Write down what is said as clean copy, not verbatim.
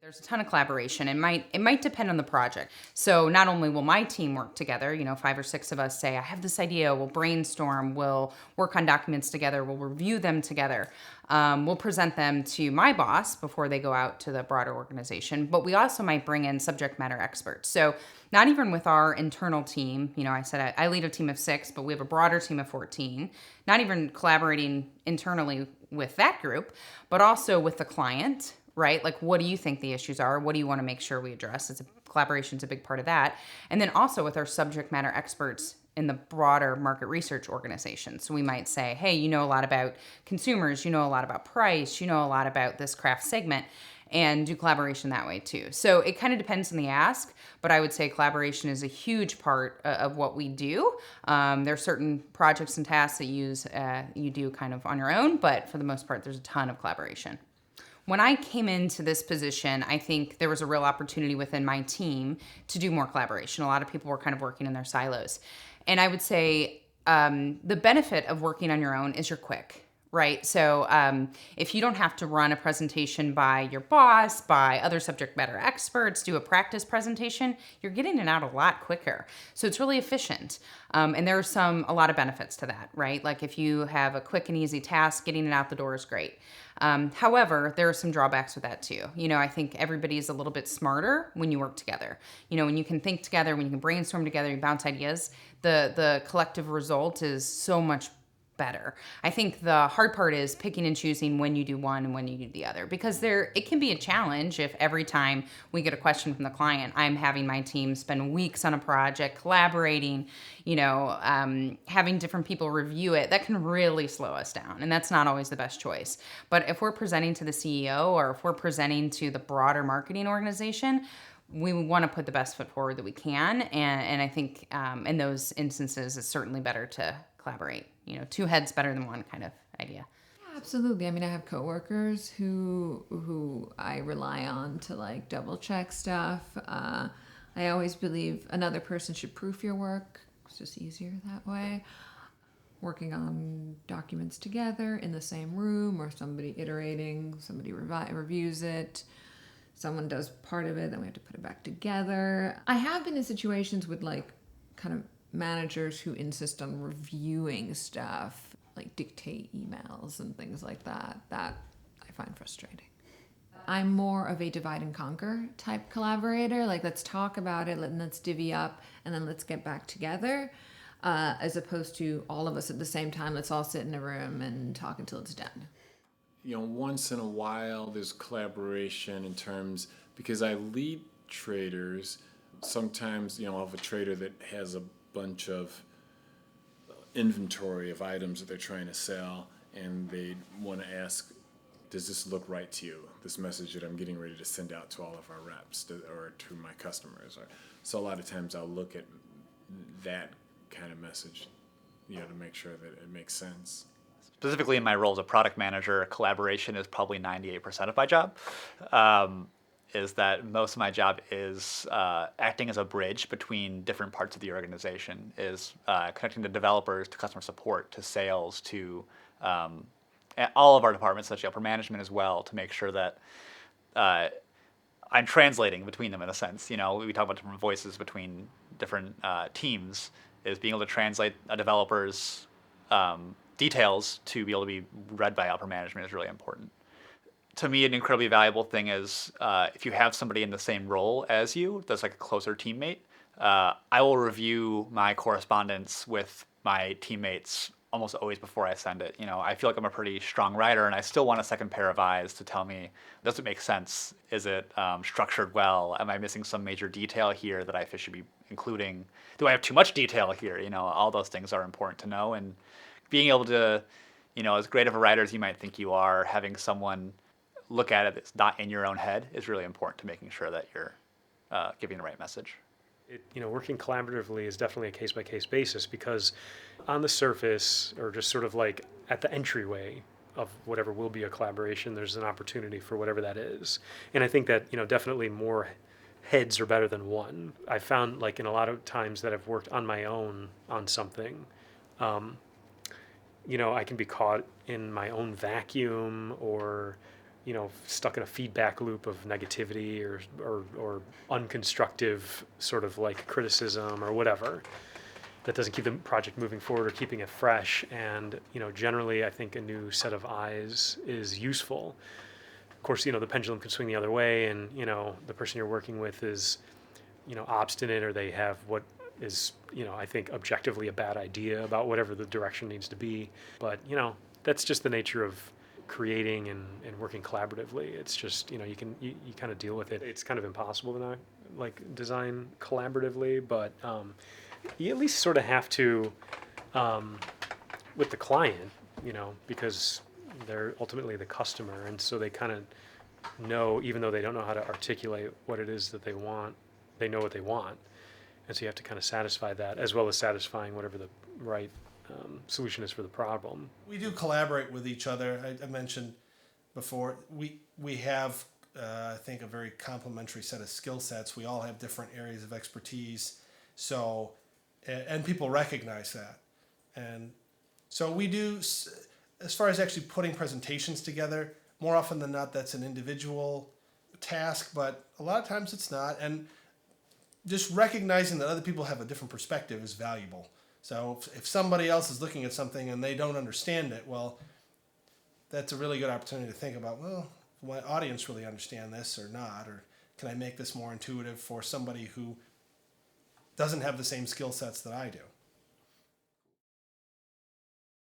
There's a ton of collaboration. It might depend on the project. So not only will my team work together, five or six of us say, I have this idea, we'll brainstorm, we'll work on documents together, we'll review them together. We'll present them to my boss before they go out to the broader organization. But we also might bring in subject matter experts. So not even with our internal team, I said I lead a team of 6, but we have a broader team of 14, not even collaborating internally with that group, but also with the client, right? Like, what do you think the issues are? What do you want to make sure we address? Collaboration's a big part of that. And then also with our subject matter experts in the broader market research organization. So we might say, hey, you know a lot about consumers, you know a lot about price, you know a lot about this craft segment, and do collaboration that way too. So it kind of depends on the ask, but I would say collaboration is a huge part of what we do. There are certain projects and tasks that you do kind of on your own, but for the most part, there's a ton of collaboration. When I came into this position, I think there was a real opportunity within my team to do more collaboration. A lot of people were kind of working in their silos. And I would say the benefit of working on your own is you're quick, right? So if you don't have to run a presentation by your boss, by other subject matter experts, do a practice presentation, you're getting it out a lot quicker. So it's really efficient. And there are a lot of benefits to that, right? Like if you have a quick and easy task, getting it out the door is great. However, there are some drawbacks with that too. I think everybody's a little bit smarter when you work together. When you can think together, when you can brainstorm together, you bounce ideas, the collective result is so much better. I think the hard part is picking and choosing when you do one and when you do the other, because it can be a challenge if every time we get a question from the client, I'm having my team spend weeks on a project collaborating, having different people review it. That can really slow us down, and that's not always the best choice. But if we're presenting to the CEO or if we're presenting to the broader marketing organization, we want to put the best foot forward that we can. And I think in those instances, it's certainly better to collaborate. Two heads better than one kind of idea. Yeah, absolutely. I mean, I have coworkers who I rely on to like double check stuff. I always believe another person should proof your work. It's just easier that way. Working on documents together in the same room, or somebody iterating, somebody reviews it, someone does part of it, then we have to put it back together. I have been in situations with like kind of managers who insist on reviewing stuff, like dictate emails and things like that I find frustrating. I'm more of a divide and conquer type collaborator. Like, let's talk about it, let's divvy up, and then let's get back together. As opposed to all of us at the same time, let's all sit in a room and talk until it's done. Once in a while there's collaboration in terms, because I lead traders. Sometimes, I'll have a trader that has a bunch of inventory of items that they're trying to sell, and they want to ask, does this look right to you? This message that I'm getting ready to send out to all of our reps or to my customers. So a lot of times I'll look at that kind of message, to make sure that it makes sense. Specifically in my role as a product manager, collaboration is probably 98% of my job. Is that most of my job is acting as a bridge between different parts of the organization, is connecting the developers to customer support, to sales, to all of our departments, such as upper management as well, to make sure that I'm translating between them in a sense. We talk about different voices between different teams, is being able to translate a developer's details to be able to be read by upper management is really important. To me, an incredibly valuable thing is if you have somebody in the same role as you that's like a closer teammate, I will review my correspondence with my teammates almost always before I send it. I feel like I'm a pretty strong writer, and I still want a second pair of eyes to tell me, does it make sense? Is it structured well? Am I missing some major detail here that I should be including? Do I have too much detail here? All those things are important to know. And being able to, as great of a writer as you might think you are, having someone look at it that's not in your own head is really important to making sure that you're giving the right message. Working collaboratively is definitely a case-by-case basis, because on the surface, or just sort of like at the entryway of whatever will be a collaboration, there's an opportunity for whatever that is. And I think that, definitely more heads are better than one. I found, like, in a lot of times that I've worked on my own on something, I can be caught in my own vacuum, or stuck in a feedback loop of negativity or unconstructive sort of like criticism or whatever. That doesn't keep the project moving forward or keeping it fresh. And, generally I think a new set of eyes is useful. Of course, the pendulum can swing the other way, and, the person you're working with is, obstinate, or they have what is, I think objectively a bad idea about whatever the direction needs to be. But, that's just the nature of creating and working collaboratively. It's just, you kind of deal with it. It's kind of impossible to not like design collaboratively, but you at least sort of have to with the client, because they're ultimately the customer, and so they kind of know, even though they don't know how to articulate what it is that they want, they know what they want, and so you have to kind of satisfy that, as well as satisfying whatever the right solution is for the problem. We do collaborate with each other. I mentioned before, we have, I think, a very complementary set of skill sets. We all have different areas of expertise, so, and people recognize that. And so we do, as far as actually putting presentations together, more often than not, that's an individual task, but a lot of times it's not. And just recognizing that other people have a different perspective is valuable. So if somebody else is looking at something and they don't understand it, well, that's a really good opportunity to think about, well, will my audience really understand this or not? Or can I make this more intuitive for somebody who doesn't have the same skill sets that I do?